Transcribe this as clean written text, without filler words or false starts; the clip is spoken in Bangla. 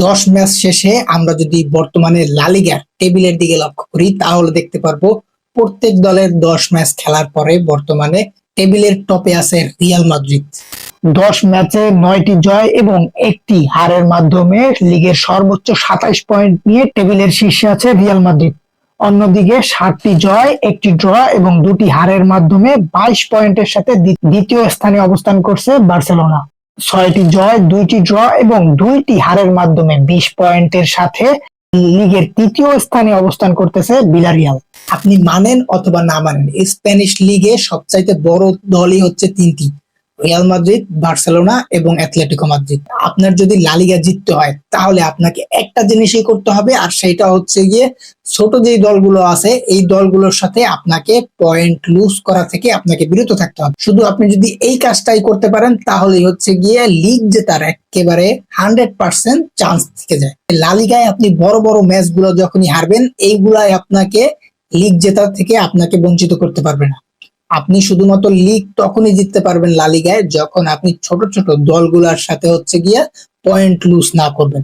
10 ম্যাচ শেষে আমরা যদি বর্তমানে লা লিগার টেবিলের দিকে লক্ষ্য করি তাহলে দেখতে পারবো প্রত্যেক দলের 10 ম্যাচ খেলার পরে বর্তমানে টেবিলের টপে আছে রিয়াল মাদ্রিদ। 10 ম্যাচে 9টি জয় এবং 1টি হারের মাধ্যমে লিগের সর্বোচ্চ 27 পয়েন্ট নিয়ে টেবিলের শীর্ষে আছে রিয়াল মাদ্রিদ। অন্যদিকে 7টি জয়, 1টি ড্র এবং 2টি হারের মাধ্যমে 22 পয়েন্টের সাথে দ্বিতীয় স্থানে অবস্থান করছে বার্সেলোনা। 6টি জয়, 2টি ড্র এবং 2টি হারের মাধ্যমে 20 পয়েন্টের সাথে লিগের তৃতীয় স্থানে অবস্থান করতেছে ভিলারিয়াল। আপনি মানেন অথবা না মানেন, স্প্যানিশ লিগে সবচাইতে বড় দলই হচ্ছে তিনটি: রিয়াল মাদ্রিদ, বার্সেলোনা এবং অ্যাথলেটিকো মাদ্রিদ। আপনার যদি লা লিগা জিততে হয় তাহলে আপনাকে একটা জিনিসই করতে হবে, আর সেটা হচ্ছে গিয়ে ছোট যে দলগুলো আছে এই দলগুলোর সাথে আপনাকে পয়েন্ট লুজ করা থেকে আপনাকে বিরত থাকতে হবে। শুধু আপনি যদি এই কাজটাই করতে পারেন তাহলেই হচ্ছে গিয়ে লিগ জেতার একেবারে 100% চান্স থেকে যায়। লা লিগায় আপনি বড় বড় ম্যাচ গুলো যখনই হারবেন, এইগুলাই আপনাকে লিগ জেতার থেকে আপনাকে বঞ্চিত করতে পারবে না। আপনি শুধুমাত্র লিগ তখনই জিততে পারবেন লা লিগায় যখন আপনি ছোট ছোট দলগুলোর সাথে হচ্ছে গিয়া পয়েন্ট লুজ না করবেন।